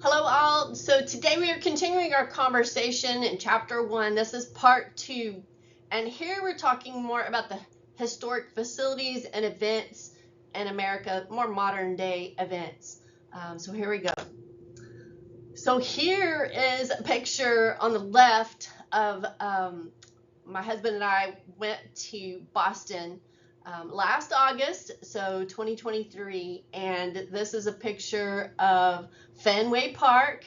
Hello all. So today we are continuing our conversation in chapter 1. This is part 2. And here we're talking more about the historic facilities and events in America, more modern day events. So here we go. So here is a picture on the left of my husband and I went to Boston last August, so 2023, and this is a picture of Fenway Park,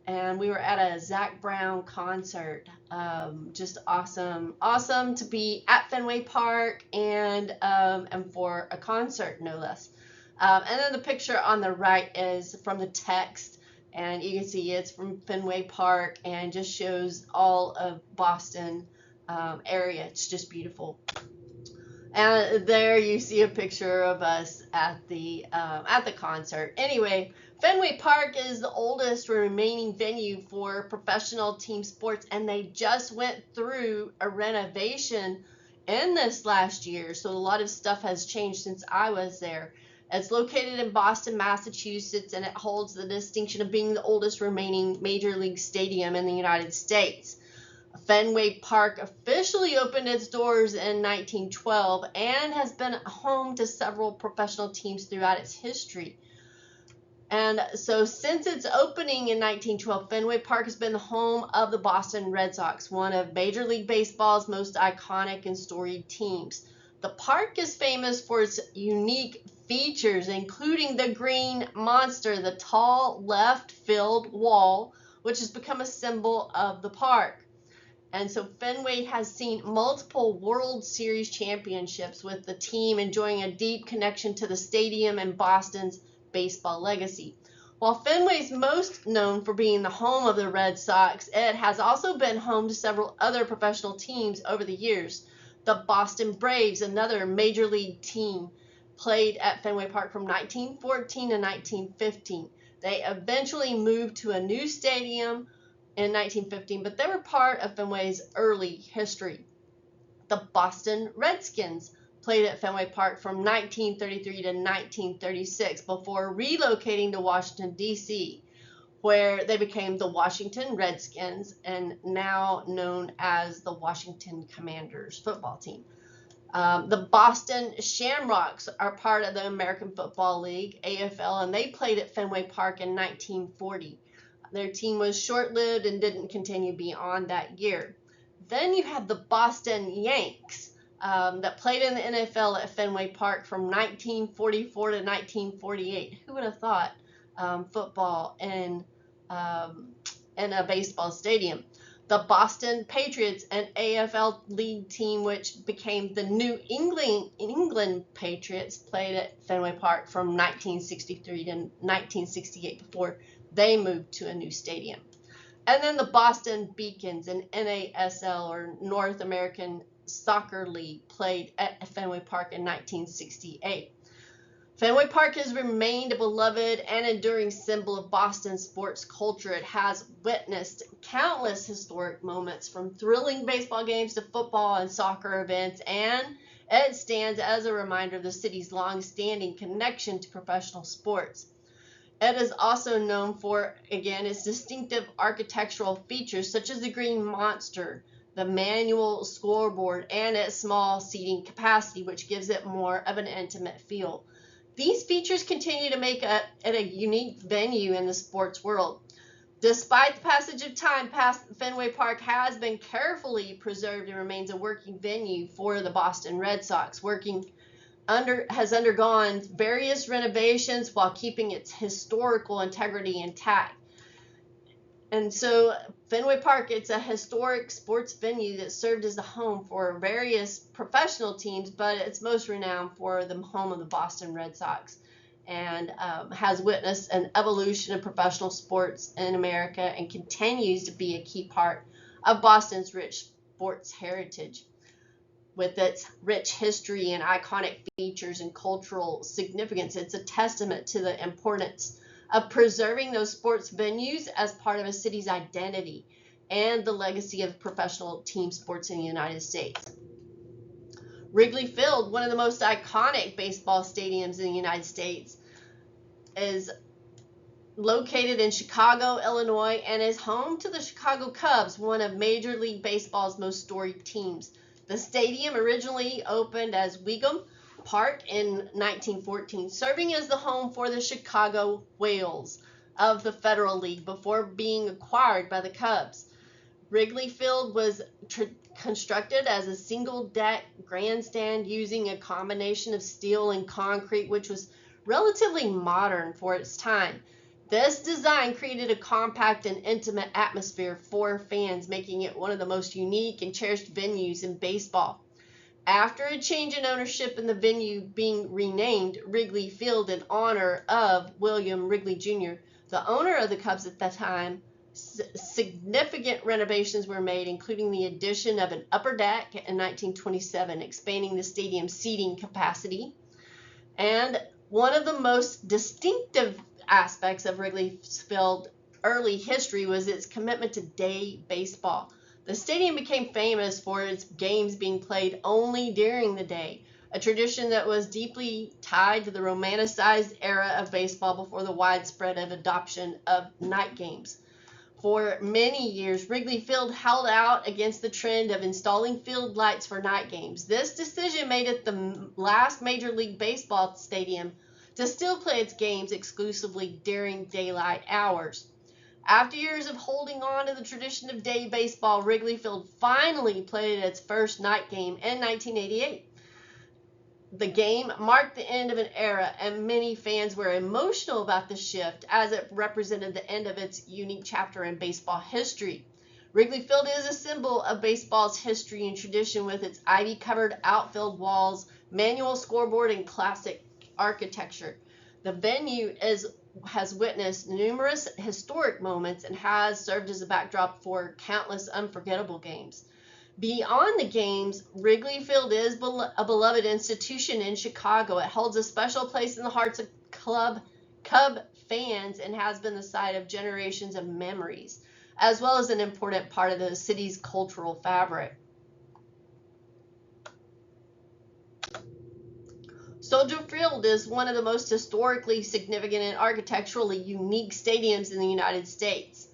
and we were at a Zac Brown concert. Just awesome to be at Fenway Park and for a concert, no less. And then the picture on the right is from the text, and you can see it's from Fenway Park and just shows all of Boston area. It's just beautiful. And there you see a picture of us at the concert. Anyway, Fenway Park is the oldest remaining venue for professional team sports, and they just went through a renovation in this last year. So a lot of stuff has changed since I was there. It's located in Boston, Massachusetts, and it holds the distinction of being the oldest remaining major league stadium in the United States. Fenway Park officially opened its doors in 1912 and has been home to several professional teams throughout its history. And so since its opening in 1912, Fenway Park has been the home of the Boston Red Sox, one of Major League Baseball's most iconic and storied teams. The park is famous for its unique features, including the Green Monster, the tall left field wall, which has become a symbol of the park. And so Fenway has seen multiple World Series championships, with the team enjoying a deep connection to the stadium and Boston's baseball legacy. While Fenway is most known for being the home of the Red Sox, it has also been home to several other professional teams over the years. The Boston Braves, another major league team, played at Fenway Park from 1914 to 1915. They eventually moved to a new stadium in 1915, but they were part of Fenway's early history. The Boston Redskins played at Fenway Park from 1933 to 1936 before relocating to Washington, D.C., where they became the Washington Redskins and now known as the Washington Commanders football team. The Boston Shamrocks are part of the American Football League, AFL, and they played at Fenway Park in 1940. Their team was short-lived and didn't continue beyond that year. Then you had the Boston Yanks that played in the NFL at Fenway Park from 1944 to 1948. Who would have thought football in a baseball stadium? The Boston Patriots, an AFL league team which became the New England Patriots, played at Fenway Park from 1963 to 1968 before they moved to a new stadium. And then the Boston Beacons, an NASL or North American Soccer League, played at Fenway Park in 1968. Fenway Park has remained a beloved and enduring symbol of Boston sports culture. It has witnessed countless historic moments, from thrilling baseball games to football and soccer events, and it stands as a reminder of the city's long-standing connection to professional sports. It is also known for, again, its distinctive architectural features such as the Green Monster, the manual scoreboard, and its small seating capacity, which gives it more of an intimate feel. These features continue to make it a unique venue in the sports world. Despite the passage of time, Fenway Park has been carefully preserved and remains a working venue for the Boston Red Sox. Has undergone various renovations while keeping its historical integrity intact. And so Fenway Park, it's a historic sports venue that served as the home for various professional teams, but it's most renowned for the home of the Boston Red Sox, and has witnessed an evolution of professional sports in America and continues to be a key part of Boston's rich sports heritage. With its rich history and iconic features and cultural significance, it's a testament to the importance of preserving those sports venues as part of a city's identity and the legacy of professional team sports in the United States. Wrigley Field, one of the most iconic baseball stadiums in the United States, is located in Chicago, Illinois, and is home to the Chicago Cubs, one of Major League Baseball's most storied teams. The stadium originally opened as Wigham Park in 1914, serving as the home for the Chicago Whales of the Federal League before being acquired by the Cubs. Wrigley Field was constructed as a single-deck grandstand using a combination of steel and concrete, which was relatively modern for its time. This design created a compact and intimate atmosphere for fans, making it one of the most unique and cherished venues in baseball. After a change in ownership and the venue being renamed Wrigley Field in honor of William Wrigley Jr., the owner of the Cubs at that time, significant renovations were made, including the addition of an upper deck in 1927, expanding the stadium's seating capacity. And one of the most distinctive aspects of Wrigley Field's early history was its commitment to day baseball. The stadium became famous for its games being played only during the day, a tradition that was deeply tied to the romanticized era of baseball before the widespread adoption of night games. For many years, Wrigley Field held out against the trend of installing field lights for night games. This decision made it the last Major League Baseball stadium to still play its games exclusively during daylight hours. After years of holding on to the tradition of day baseball, Wrigley Field finally played its first night game in 1988. The game marked the end of an era, and many fans were emotional about the shift as it represented the end of its unique chapter in baseball history. Wrigley Field is a symbol of baseball's history and tradition with its ivy-covered outfield walls, manual scoreboard, and classic architecture. The venue has witnessed numerous historic moments and has served as a backdrop for countless unforgettable games. Beyond the games, Wrigley Field is a beloved institution in Chicago. It holds a special place in the hearts of Cub fans and has been the site of generations of memories, as well as an important part of the city's cultural fabric. Soldier Field is one of the most historically significant and architecturally unique stadiums in the United States.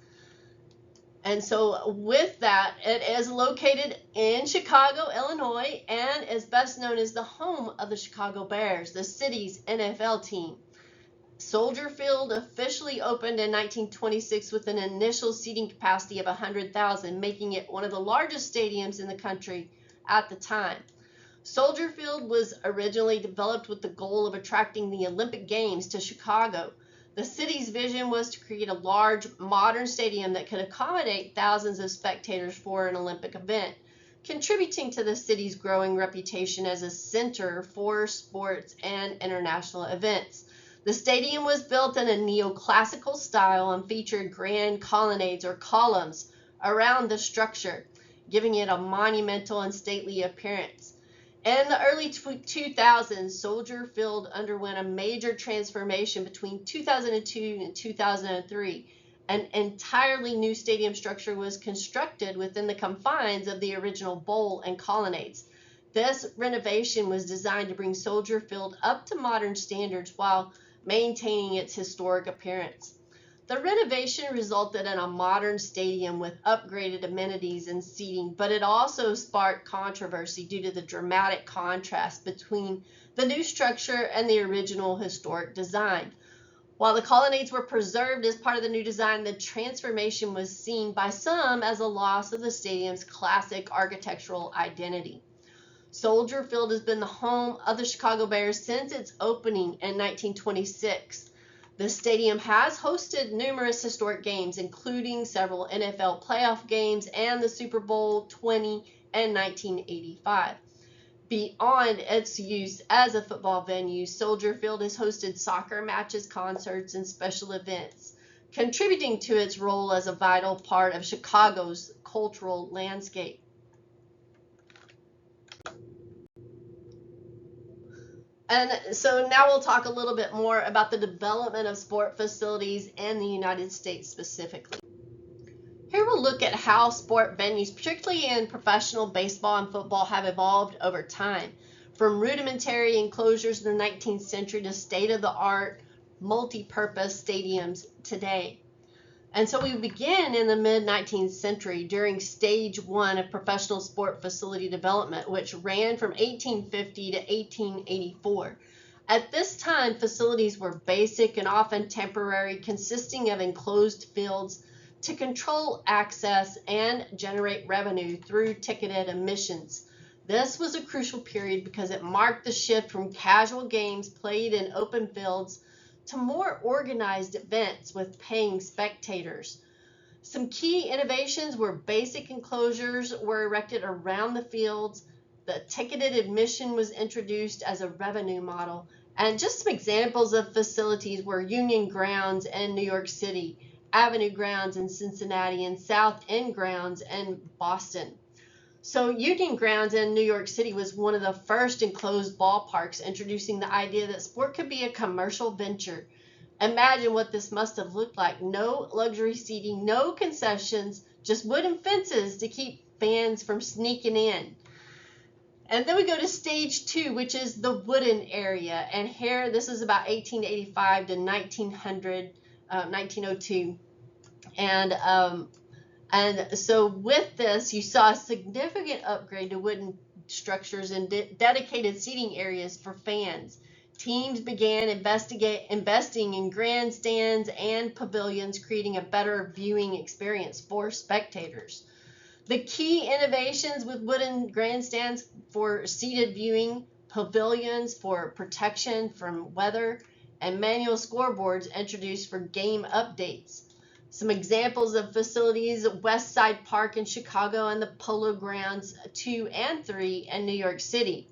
And so with that, it is located in Chicago, Illinois, and is best known as the home of the Chicago Bears, the city's NFL team. Soldier Field officially opened in 1926 with an initial seating capacity of 100,000, making it one of the largest stadiums in the country at the time. Soldier Field was originally developed with the goal of attracting the Olympic Games to Chicago. The city's vision was to create a large, modern stadium that could accommodate thousands of spectators for an Olympic event, contributing to the city's growing reputation as a center for sports and international events. The stadium was built in a neoclassical style and featured grand colonnades or columns around the structure, giving it a monumental and stately appearance. In the early 2000s, Soldier Field underwent a major transformation between 2002 and 2003. An entirely new stadium structure was constructed within the confines of the original bowl and colonnades. This renovation was designed to bring Soldier Field up to modern standards while maintaining its historic appearance. The renovation resulted in a modern stadium with upgraded amenities and seating, but it also sparked controversy due to the dramatic contrast between the new structure and the original historic design. While the colonnades were preserved as part of the new design, the transformation was seen by some as a loss of the stadium's classic architectural identity. Soldier Field has been the home of the Chicago Bears since its opening in 1926. The stadium has hosted numerous historic games, including several NFL playoff games and the Super Bowl 20 and 1985. Beyond its use as a football venue, Soldier Field has hosted soccer matches, concerts, and special events, contributing to its role as a vital part of Chicago's cultural landscape. And so now we'll talk a little bit more about the development of sport facilities in the United States specifically. Here we'll look at how sport venues, particularly in professional baseball and football, have evolved over time. From rudimentary enclosures in the 19th century to state-of-the-art multi-purpose stadiums today. And so we begin in the mid-19th century during stage 1 of professional sport facility development, which ran from 1850 to 1884. At this time, facilities were basic and often temporary, consisting of enclosed fields to control access and generate revenue through ticketed admissions. This was a crucial period because it marked the shift from casual games played in open fields to more organized events with paying spectators. Some key innovations were basic enclosures were erected around the fields, the ticketed admission was introduced as a revenue model, and just some examples of facilities were Union Grounds in New York City, Avenue Grounds in Cincinnati, and South End Grounds in Boston. So Union Grounds in New York City was one of the first enclosed ballparks, introducing the idea that sport could be a commercial venture. Imagine what this must have looked like. No luxury seating, no concessions, just wooden fences to keep fans from sneaking in. And then we go to stage 2, which is the wooden area. And here, this is about 1885 to 1902. And so with this, you saw a significant upgrade to wooden structures and dedicated seating areas for fans. Teams began investing in grandstands and pavilions, creating a better viewing experience for spectators. The key innovations with wooden grandstands for seated viewing, pavilions for protection from weather, and manual scoreboards introduced for game updates. Some examples of facilities: West Side Park in Chicago and the Polo Grounds 2 and 3 in New York City.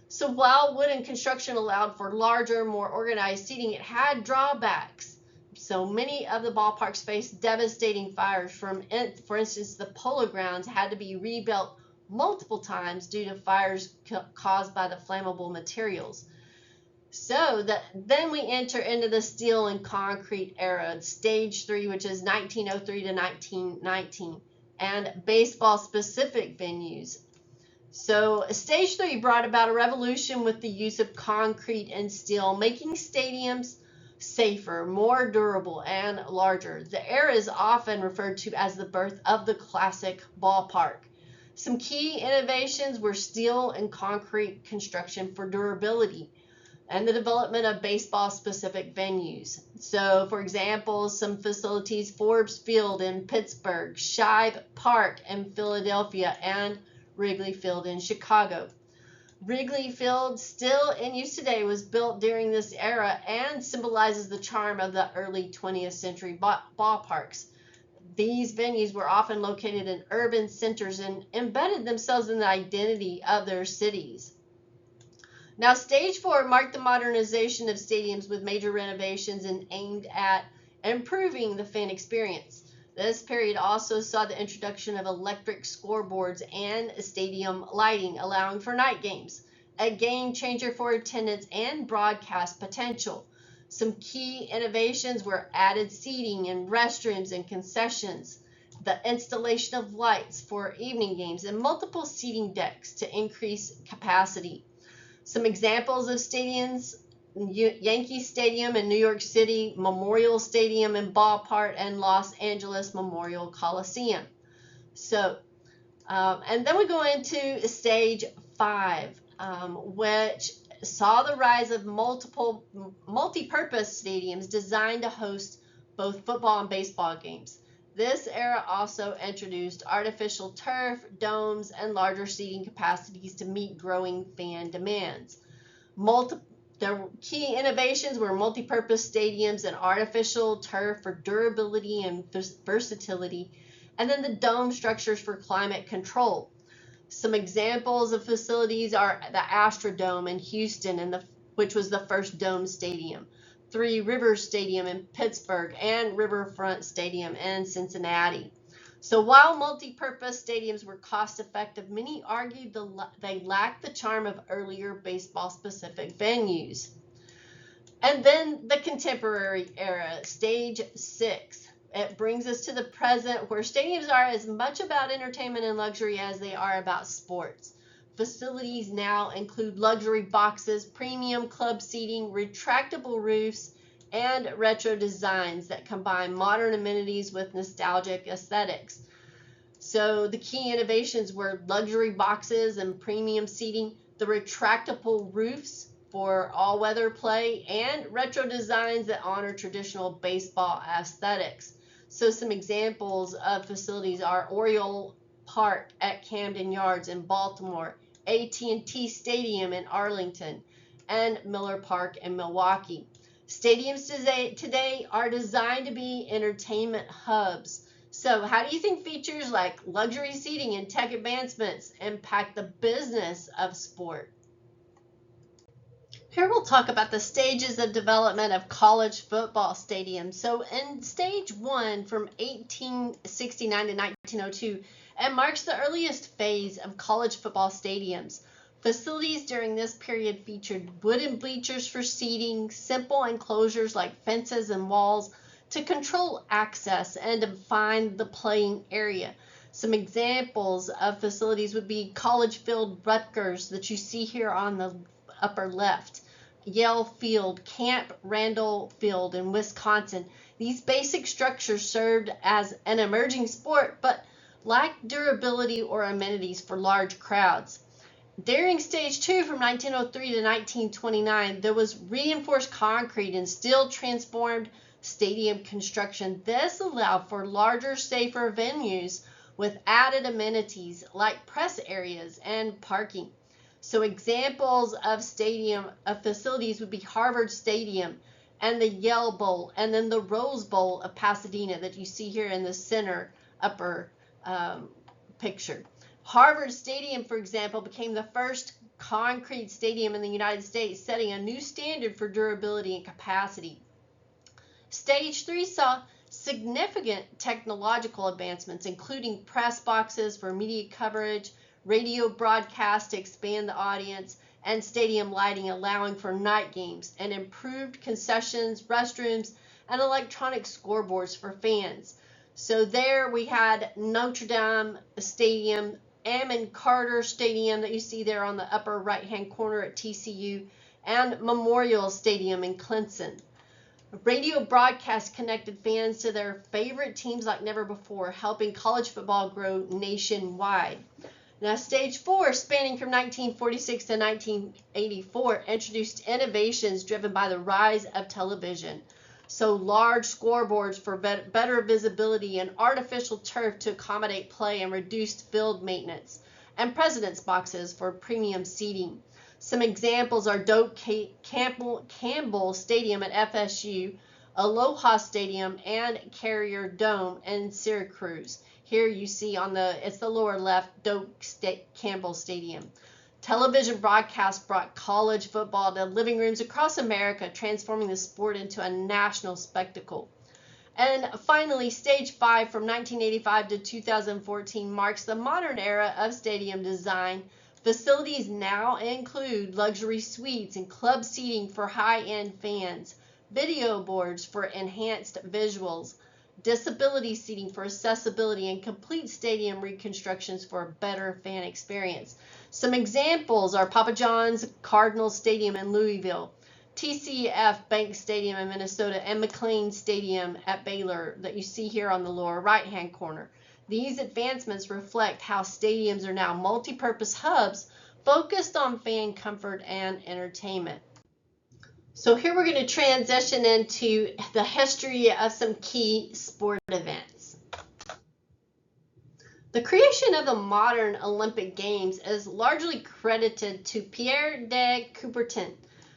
So while wooden construction allowed for larger, more organized seating, it had drawbacks. So many of the ballparks faced devastating fires. For instance, the Polo Grounds had to be rebuilt multiple times due to fires caused by the flammable materials. So then we enter into the steel and concrete era, stage 3, which is 1903 to 1919, and baseball-specific venues. So stage 3 brought about a revolution with the use of concrete and steel, making stadiums safer, more durable, and larger. The era is often referred to as the birth of the classic ballpark. Some key innovations were steel and concrete construction for durability, and the development of baseball-specific venues. So, for example, some facilities: Forbes Field in Pittsburgh, Shibe Park in Philadelphia, and Wrigley Field in Chicago. Wrigley Field, still in use today, was built during this era and symbolizes the charm of the early 20th century ballparks. These venues were often located in urban centers and embedded themselves in the identity of their cities. Now, stage 4 marked the modernization of stadiums with major renovations and aimed at improving the fan experience. This period also saw the introduction of electric scoreboards and stadium lighting, allowing for night games, a game changer for attendance and broadcast potential. Some key innovations were added seating and restrooms and concessions, the installation of lights for evening games, and multiple seating decks to increase capacity. Some examples of stadiums: Yankee Stadium in New York City, Memorial Stadium in Ballpark, and Los Angeles Memorial Coliseum. So, and then we go into stage 5, which saw the rise of multiple multi-purpose stadiums designed to host both football and baseball games. This era also introduced artificial turf, domes, and larger seating capacities to meet growing fan demands. The key innovations were multi-purpose stadiums and artificial turf for durability and versatility, and then the dome structures for climate control. Some examples of facilities are the Astrodome in Houston, which was the first dome stadium, Three Rivers Stadium in Pittsburgh, and Riverfront Stadium in Cincinnati. So while multi-purpose stadiums were cost-effective, many argued they lacked the charm of earlier baseball-specific venues. And then the contemporary era, stage 6. It brings us to the present, where stadiums are as much about entertainment and luxury as they are about sports. Facilities now include luxury boxes, premium club seating, retractable roofs, and retro designs that combine modern amenities with nostalgic aesthetics. So the key innovations were luxury boxes and premium seating, the retractable roofs for all-weather play, and retro designs that honor traditional baseball aesthetics. So some examples of facilities are Oriole Park at Camden Yards in Baltimore, AT&T Stadium in Arlington, and Miller Park in Milwaukee. Stadiums today are designed to be entertainment hubs. So how do you think features like luxury seating and tech advancements impact the business of sport? Here we'll talk about the stages of development of college football stadiums. So in stage 1 from 1869 to 1902, it marks the earliest phase of college football stadiums. Facilities during this period featured wooden bleachers for seating, simple enclosures like fences and walls to control access and define the playing area. Some examples of facilities would be College Field Rutgers that you see here on the upper left, Yale Field, Camp Randall Field in Wisconsin. These basic structures served as an emerging sport but lacked durability or amenities for large crowds. During stage 2 from 1903 to 1929, there was reinforced concrete and steel transformed stadium construction. This allowed for larger, safer venues with added amenities like press areas and parking. So examples of facilities would be Harvard Stadium and the Yale Bowl, and then the Rose Bowl of Pasadena that you see here in the center upper picture. Harvard Stadium, for example, became the first concrete stadium in the United States, setting a new standard for durability and capacity. Stage 3 saw significant technological advancements, including press boxes for media coverage, radio broadcast to expand the audience, and stadium lighting allowing for night games, and improved concessions, restrooms, and electronic scoreboards for fans. So there we had Notre Dame Stadium, Amon Carter Stadium that you see there on the upper right-hand corner at TCU, and Memorial Stadium in Clemson. Radio broadcast connected fans to their favorite teams like never before, helping college football grow nationwide. Now, stage 4, spanning from 1946 to 1984, introduced innovations driven by the rise of television. So large scoreboards for better visibility and artificial turf to accommodate play and reduced field maintenance, and president's boxes for premium seating. Some examples are Doak Campbell Stadium at FSU, Aloha Stadium, and Carrier Dome in Syracuse. Here you see it's the lower left, Doak Campbell Stadium. Television broadcasts brought college football to living rooms across America, transforming the sport into a national spectacle. And finally, stage 5 from 1985 to 2014 marks the modern era of stadium design. Facilities now include luxury suites and club seating for high-end fans, video boards for enhanced visuals, disability seating for accessibility, and complete stadium reconstructions for a better fan experience. Some examples are Papa John's Cardinal Stadium in Louisville, TCF Bank Stadium in Minnesota, and McLean Stadium at Baylor that you see here on the lower right-hand corner. These advancements reflect how stadiums are now multi-purpose hubs focused on fan comfort and entertainment. So here we're going to transition into the history of some key sport events. The creation of the modern Olympic Games is largely credited to Pierre de Coubertin,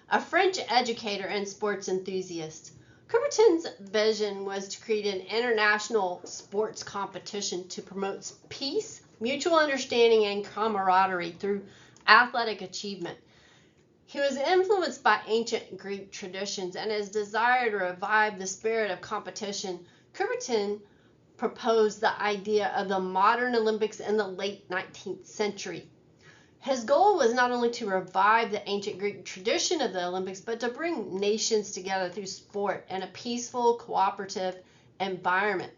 a French educator and sports enthusiast. Coubertin's vision was to create an international sports competition to promote peace, mutual understanding, and camaraderie through athletic achievement. He was influenced by ancient Greek traditions and his desire to revive the spirit of competition. Coubertin proposed the idea of the modern Olympics in the late 19th century. His goal was not only to revive the ancient Greek tradition of the Olympics, but to bring nations together through sport in a peaceful, cooperative environment.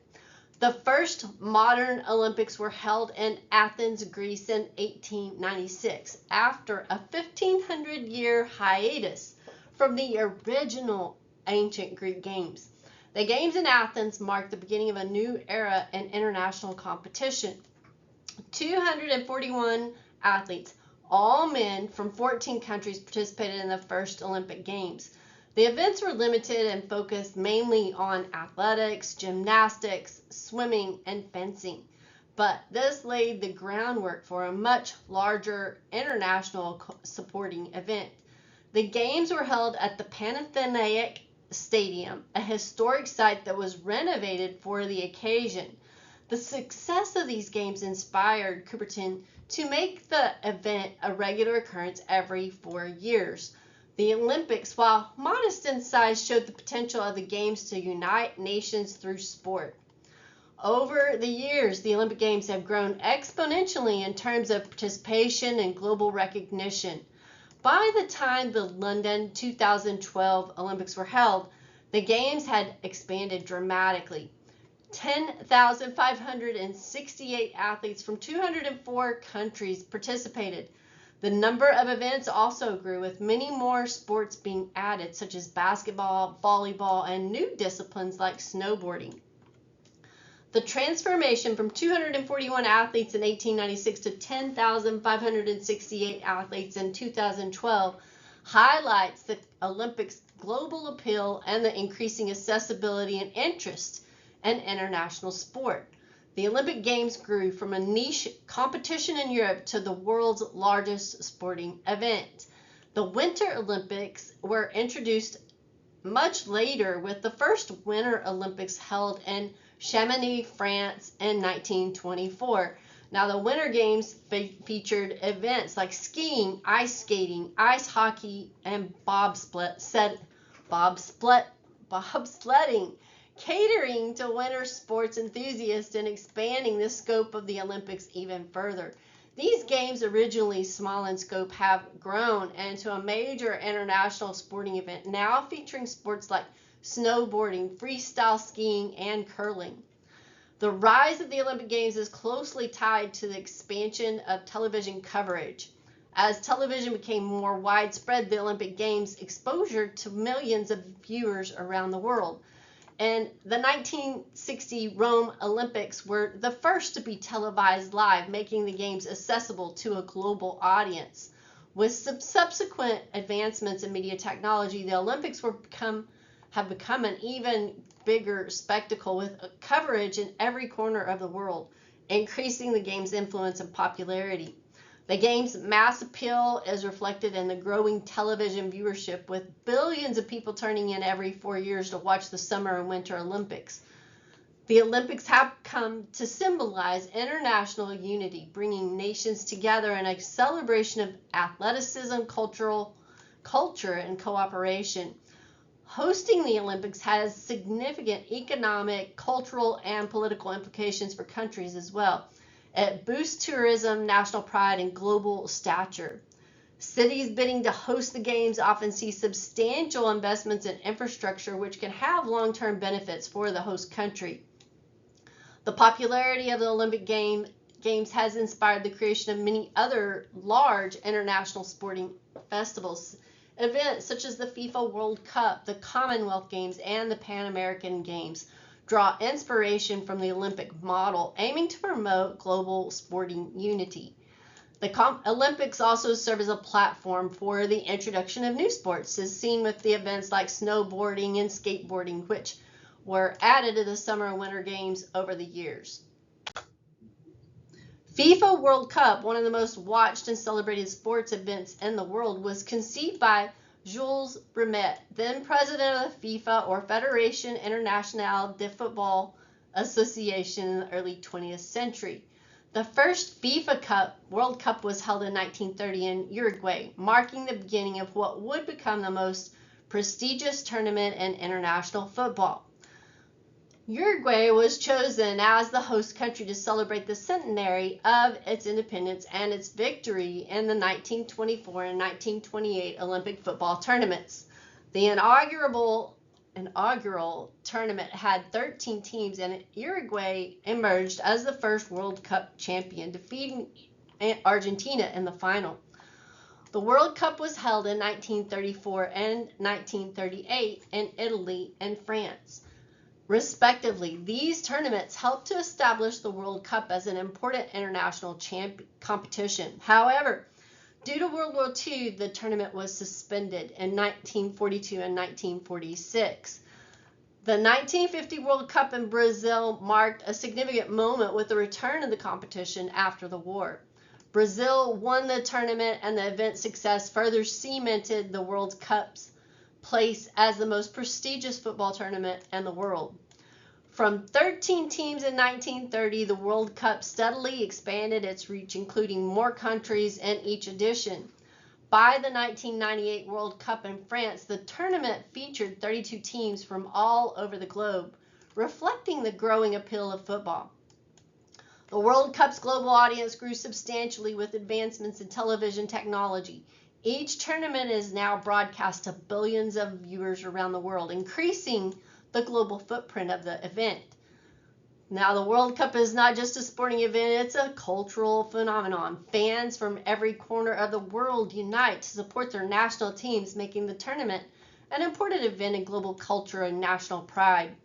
The first modern Olympics were held in Athens, Greece in 1896, after a 1,500-year hiatus from the original ancient Greek games. The Games in Athens marked the beginning of a new era in international competition. 241 athletes, all men from 14 countries, participated in the first Olympic Games. The events were limited and focused mainly on athletics, gymnastics, swimming, and fencing. But this laid the groundwork for a much larger international supporting event. The Games were held at the Panathinaik Stadium, a historic site that was renovated for the occasion. The success of these games inspired Coubertin to make the event a regular occurrence every 4 years. The Olympics, while modest in size, showed the potential of the Games to unite nations through sport. Over the years, the Olympic Games have grown exponentially in terms of participation and global recognition. By the time the London 2012 Olympics were held, the Games had expanded dramatically. 10,568 athletes from 204 countries participated. The number of events also grew, with many more sports being added, such as basketball, volleyball, and new disciplines like snowboarding. The transformation from 241 athletes in 1896 to 10,568 athletes in 2012 highlights the Olympics' global appeal and the increasing accessibility and interest in international sport. The Olympic Games grew from a niche competition in Europe to the world's largest sporting event. The Winter Olympics were introduced much later, with the first Winter Olympics held in Chamonix, France in 1924. Now, the Winter Games featured events like skiing, ice skating, ice hockey, and bobsledding, catering to winter sports enthusiasts and expanding the scope of the Olympics even further. These games, originally small in scope, have grown into a major international sporting event, now featuring sports like snowboarding, freestyle skiing, and curling. The rise of the Olympic Games is closely tied to the expansion of television coverage. As television became more widespread, the Olympic Games exposure to millions of viewers around the world. And the 1960 Rome Olympics were the first to be televised live, making the Games accessible to a global audience. With subsequent advancements in media technology, the Olympics have become an even bigger spectacle, with coverage in every corner of the world, increasing the Games' influence and popularity. The Games' mass appeal is reflected in the growing television viewership, with billions of people turning in every 4 years to watch the Summer and Winter Olympics. The Olympics have come to symbolize international unity, bringing nations together in a celebration of athleticism, culture, and cooperation. Hosting the Olympics has significant economic, cultural, and political implications for countries as well. It boosts tourism, national pride, and global stature. Cities bidding to host the Games often see substantial investments in infrastructure, which can have long-term benefits for the host country. The popularity of the Olympic Games has inspired the creation of many other large international sporting festivals. Events such as the FIFA World Cup, the Commonwealth Games, and the Pan American Games draw inspiration from the Olympic model, aiming to promote global sporting unity. The Olympics also serve as a platform for the introduction of new sports, as seen with the events like snowboarding and skateboarding, which were added to the Summer and Winter Games over the years. FIFA World Cup, one of the most watched and celebrated sports events in the world, was conceived by Jules Rimet, then president of the FIFA, or Fédération Internationale de Football Association, in the early 20th century. The first FIFA World Cup was held in 1930 in Uruguay, marking the beginning of what would become the most prestigious tournament in international football. Uruguay was chosen as the host country to celebrate the centenary of its independence and its victory in the 1924 and 1928 Olympic football tournaments. The inaugural tournament had 13 teams, and Uruguay emerged as the first World Cup champion, defeating Argentina in the final. The World Cup was held in 1934 and 1938 in Italy and France, respectively. These tournaments helped to establish the World Cup as an important international competition. However, due to World War II, the tournament was suspended in 1942 and 1946. The 1950 World Cup in Brazil marked a significant moment with the return of the competition after the war. Brazil won the tournament, and the event's success further cemented the World Cup's place as the most prestigious football tournament in the world. From 13 teams in 1930, the World Cup steadily expanded its reach, including more countries in each edition. By the 1998 World Cup in France, the tournament featured 32 teams from all over the globe, reflecting the growing appeal of football. The World Cup's global audience grew substantially with advancements in television technology. Each tournament is now broadcast to billions of viewers around the world, increasing the global footprint of the event. Now, the World Cup is not just a sporting event, it's a cultural phenomenon. Fans from every corner of the world unite to support their national teams, making the tournament an important event in global culture and national pride.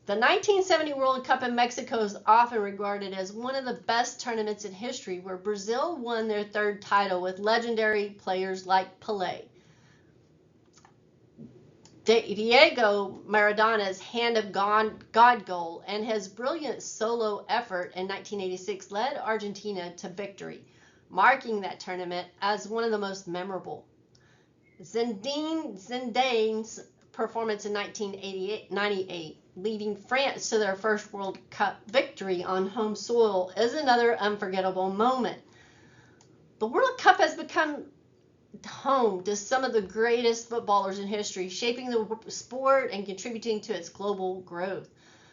The 1970 World Cup in Mexico is often regarded as one of the best tournaments in history, where Brazil won their third title with legendary players like Pelé. Diego Maradona's Hand of God goal and his brilliant solo effort in 1986 led Argentina to victory, marking that tournament as one of the most memorable. Zinedine Zidane's performance in 1998, leading France to their first World Cup victory on home soil, is another unforgettable moment. The World Cup has become home to some of the greatest footballers in history, shaping the sport and contributing to its global growth.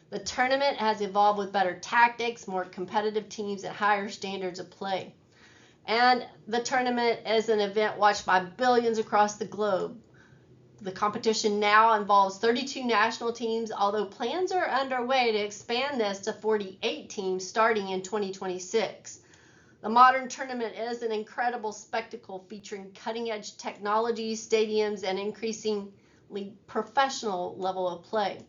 The tournament has evolved with better tactics, more competitive teams, and higher standards of play. And the tournament is an event watched by billions across the globe. The competition now involves 32 national teams, although plans are underway to expand this to 48 teams starting in 2026. The modern tournament is an incredible spectacle featuring cutting-edge technologies, stadiums, and increasingly professional level of play.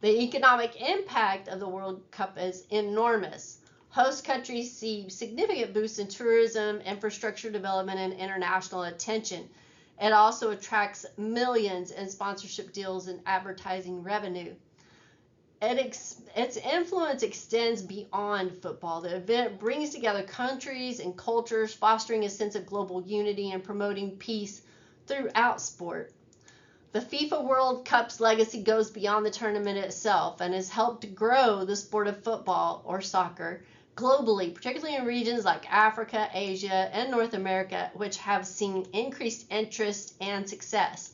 The economic impact of the World Cup is enormous. Host countries see significant boosts in tourism, infrastructure development, and international attention. It also attracts millions in sponsorship deals and advertising revenue. Its influence extends beyond football. The event brings together countries and cultures, fostering a sense of global unity and promoting peace throughout sport. The FIFA World Cup's legacy goes beyond the tournament itself and has helped to grow the sport of football or soccer globally, particularly in regions like Africa, Asia, and North America, which have seen increased interest and success.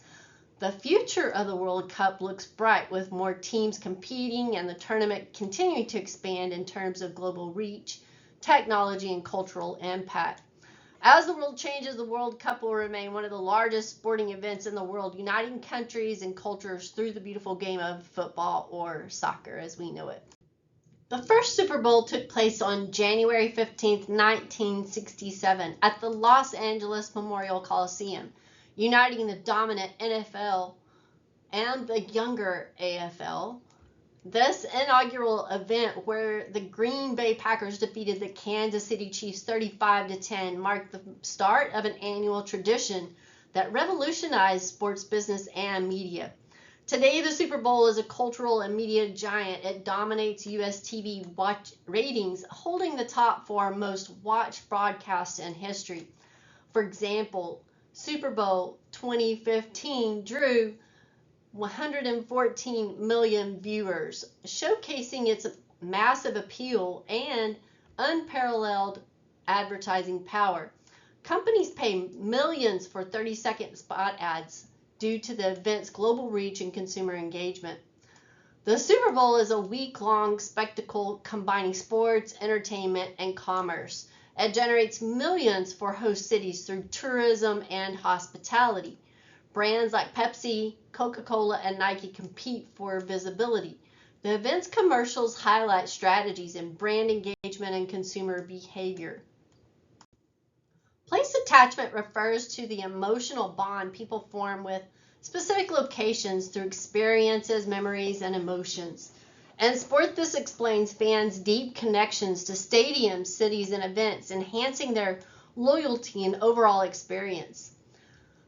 The future of the World Cup looks bright, with more teams competing and the tournament continuing to expand in terms of global reach, technology, and cultural impact. As the world changes, the World Cup will remain one of the largest sporting events in the world, uniting countries and cultures through the beautiful game of football, or soccer as we know it. The first Super Bowl took place on January 15, 1967 at the Los Angeles Memorial Coliseum, uniting the dominant NFL and the younger AFL. This inaugural event, where the Green Bay Packers defeated the Kansas City Chiefs 35-10, marked the start of an annual tradition that revolutionized sports business and media. Today, the Super Bowl is a cultural and media giant. It dominates U.S. TV watch ratings, holding the top 4 most watched broadcasts in history. For example, Super Bowl 2015 drew 114 million viewers, showcasing its massive appeal and unparalleled advertising power. Companies pay millions for 30-second spot ads due to the event's global reach and consumer engagement. The Super Bowl is a week-long spectacle combining sports, entertainment, and commerce. It generates millions for host cities through tourism and hospitality. Brands like Pepsi, Coca-Cola, and Nike compete for visibility. The event's commercials highlight strategies in brand engagement and consumer behavior. Place a attachment refers to the emotional bond people form with specific locations through experiences, memories, and emotions. In sport, this explains fans' deep connections to stadiums, cities, and events, enhancing their loyalty and overall experience.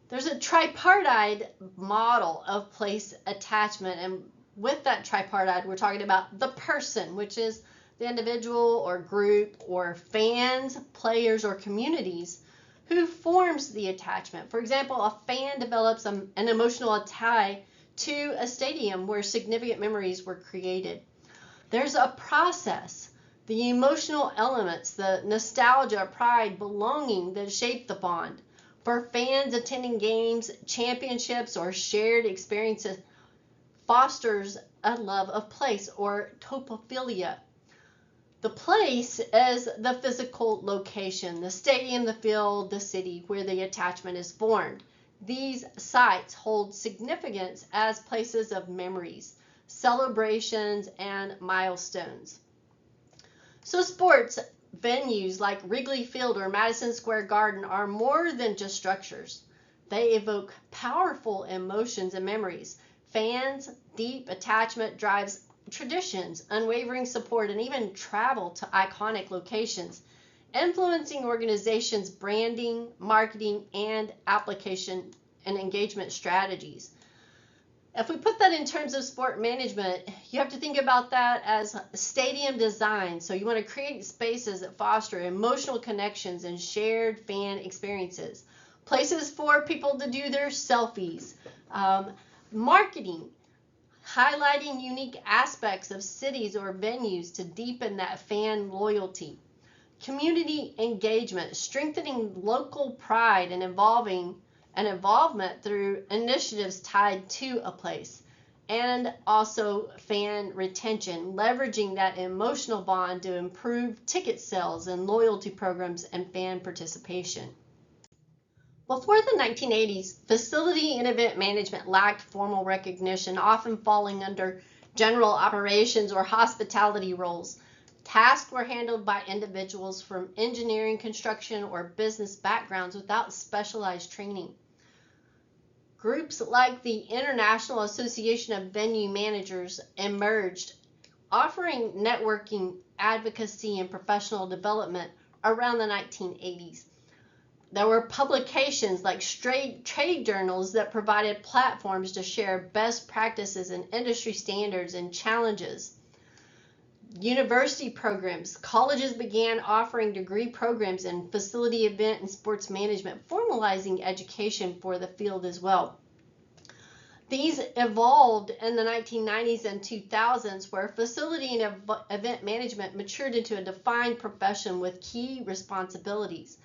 There's a tripartite model of place attachment, and with that tripartite, we're talking about the person, which is the individual or group or fans, players, or communities who forms the attachment. For example, a fan develops an emotional tie to a stadium where significant memories were created. There's a process, the emotional elements, the nostalgia, pride, belonging that shape the bond. For fans, attending games, championships, or shared experiences fosters a love of place or topophilia. The place is the physical location, the stadium, the field, the city where the attachment is formed. These sites hold significance as places of memories, celebrations, and milestones. So sports venues like Wrigley Field or Madison Square Garden are more than just structures. They evoke powerful emotions and memories. Fans' deep attachment drives traditions, unwavering support, and even travel to iconic locations, influencing organizations' branding, marketing, and application and engagement strategies. If we put that in terms of sport management, you have to think about that as stadium design. So you want to create spaces that foster emotional connections and shared fan experiences. Places for people to do their selfies. Marketing, highlighting unique aspects of cities or venues to deepen that fan loyalty. Community engagement, strengthening local pride and involvement through initiatives tied to a place. And also fan retention, leveraging that emotional bond to improve ticket sales and loyalty programs and fan participation. Before the 1980s, facility and event management lacked formal recognition, often falling under general operations or hospitality roles. Tasks were handled by individuals from engineering, construction, or business backgrounds without specialized training. Groups like the International Association of Venue Managers emerged, offering networking, advocacy, and professional development around the 1980s. There were publications like trade journals that provided platforms to share best practices and industry standards and challenges. University programs, colleges began offering degree programs in facility, event, and sports management, formalizing education for the field as well. These evolved in the 1990s and 2000s, where facility and event management matured into a defined profession with key responsibilities.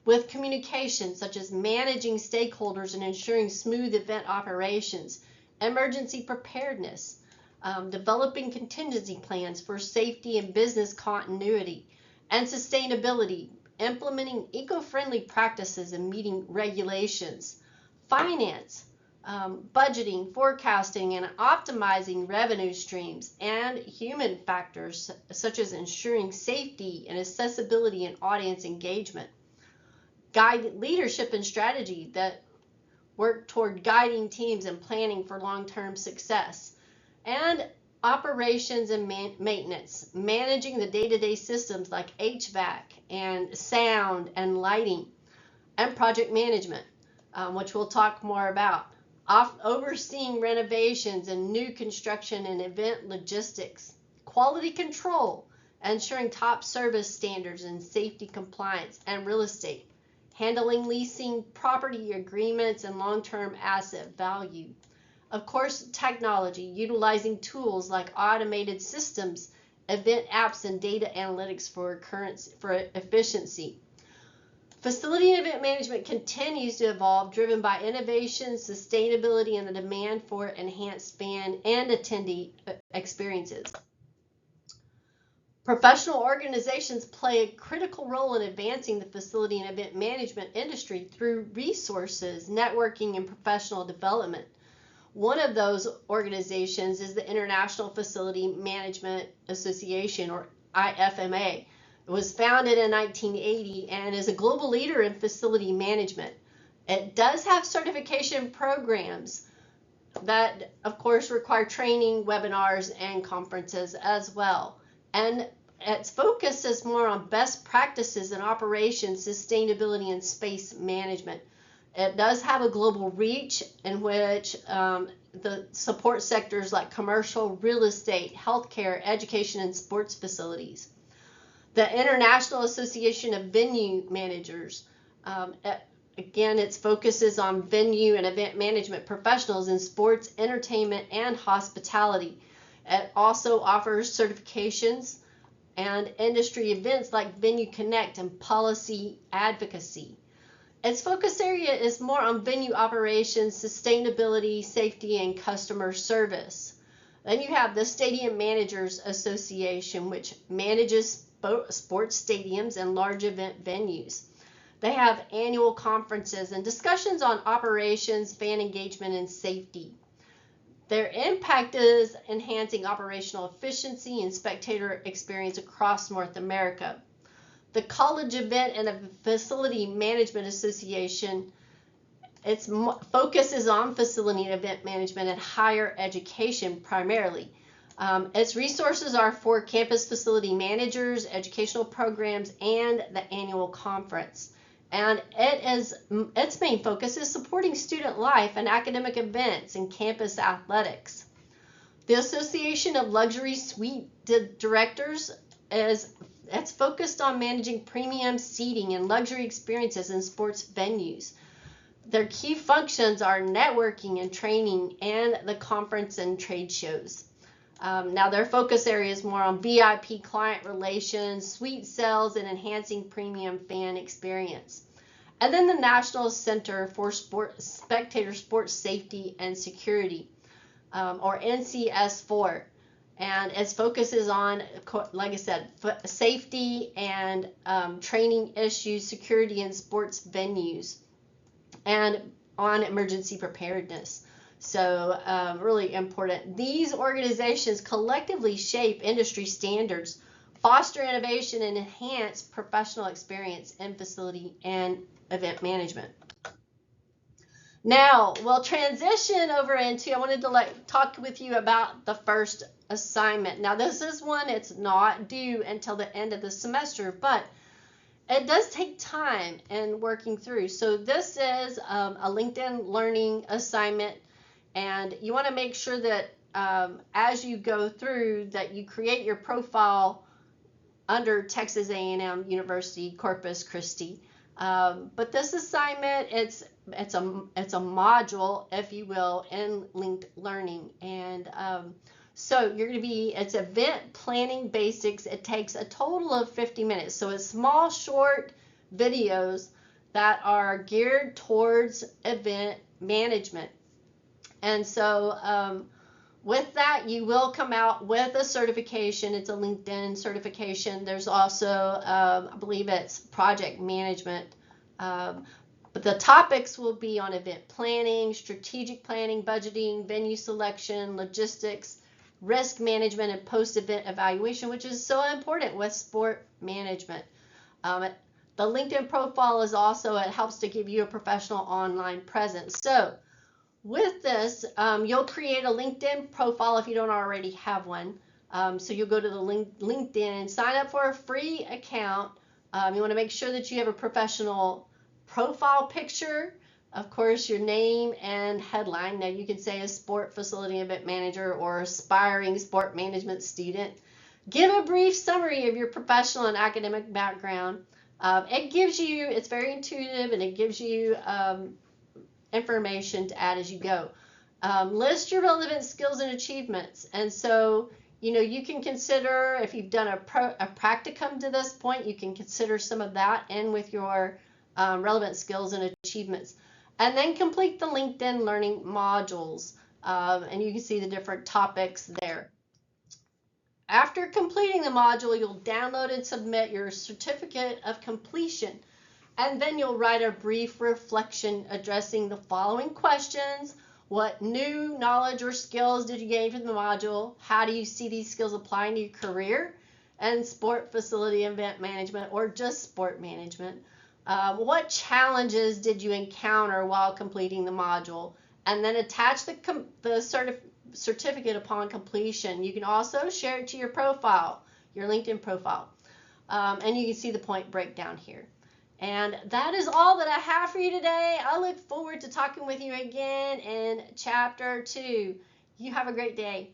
With communication, such as managing stakeholders and ensuring smooth event operations, emergency preparedness, developing contingency plans for safety and business continuity, and sustainability, implementing eco-friendly practices and meeting regulations, finance, budgeting, forecasting, and optimizing revenue streams, and human factors such as ensuring safety and accessibility and audience engagement. Guide leadership and strategy that work toward guiding teams and planning for long-term success. And operations and maintenance, managing the day-to-day systems like HVAC and sound and lighting, and project management, which we'll talk more about. Overseeing renovations and new construction and event logistics, quality control, ensuring top service standards and safety compliance, and real estate, handling leasing, property agreements, and long-term asset value. Of course, technology, utilizing tools like automated systems, event apps, and data analytics for efficiency. Facility and event management continues to evolve, driven by innovation, sustainability, and the demand for enhanced fan and attendee experiences. Professional organizations play a critical role in advancing the facility and event management industry through resources, networking, and professional development. One of those organizations is the International Facility Management Association, or IFMA. It was founded in 1980 and is a global leader in facility management. It does have certification programs that, of course, require training, webinars, and conferences as well. And its focus is more on best practices in operations, sustainability, and space management. It does have a global reach in which the support sectors like commercial, real estate, healthcare, education, and sports facilities. The International Association of Venue Managers, again, its focus is on venue and event management professionals in sports, entertainment, and hospitality. It also offers certifications and industry events like Venue Connect and policy advocacy. Its focus area is more on venue operations, sustainability, safety, and customer service. Then you have the Stadium Managers Association, which manages sports stadiums and large event venues. They have annual conferences and discussions on operations, fan engagement, and safety. Their impact is enhancing operational efficiency and spectator experience across North America. The College Event and Facility Management Association, its focus is on facility and event management and higher education primarily. Its resources are for campus facility managers, educational programs, and the annual conference. And its main focus is supporting student life and academic events and campus athletics. The Association of Luxury Suite Directors it's focused on managing premium seating and luxury experiences in sports venues. Their key functions are networking and training and the conference and trade shows. Now their focus area is more on VIP client relations, suite sales, and enhancing premium fan experience. And then the National Center for Spectator Sports Safety and Security, or NCS4. And its focus is on, like I said, safety and training issues, security in sports venues, and on emergency preparedness. So really important. These organizations collectively shape industry standards, foster innovation, and enhance professional experience in facility and event management. Now we'll transition over into, I wanted to talk with you about the first assignment. Now this is one, it's not due until the end of the semester, but it does take time in working through. So this is a LinkedIn Learning assignment, and you want to make sure that as you go through that you create your profile under Texas A&M University, Corpus Christi. But this assignment, it's a module, if you will, in linked learning. And so you're going to be, it's event planning basics. It takes a total of 50 minutes. So it's small, short videos that are geared towards event management. And so with that, you will come out with a certification. It's a LinkedIn certification. There's also, I believe it's project management. But the topics will be on event planning, strategic planning, budgeting, venue selection, logistics, risk management, and post-event evaluation, which is so important with sport management. The LinkedIn profile is also, it helps to give you a professional online presence. So with this, you'll create a LinkedIn profile if you don't already have one. So you'll go to the LinkedIn, sign up for a free account. You want to make sure that you have a professional profile picture, of course, your name and headline. Now you can say a sport facility event manager or aspiring sport management student. Give a brief summary of your professional and academic background. It gives you, it's very intuitive, and it gives you information to add as you go. List your relevant skills and achievements. And so, you know, you can consider, if you've done a practicum to this point, you can consider some of that in with your relevant skills and achievements. And then complete the LinkedIn Learning modules. And you can see the different topics there. After completing the module, you'll download and submit your certificate of completion. And then you'll write a brief reflection addressing the following questions. What new knowledge or skills did you gain from the module? How do you see these skills applying to your career? and sport facility event management, or just sport management. What challenges did you encounter while completing the module? And then attach the certificate upon completion. You can also share it to your profile, your LinkedIn profile. And you can see the point breakdown here. And that is all that I have for you today. I look forward to talking with you again in chapter 2. You have a great day.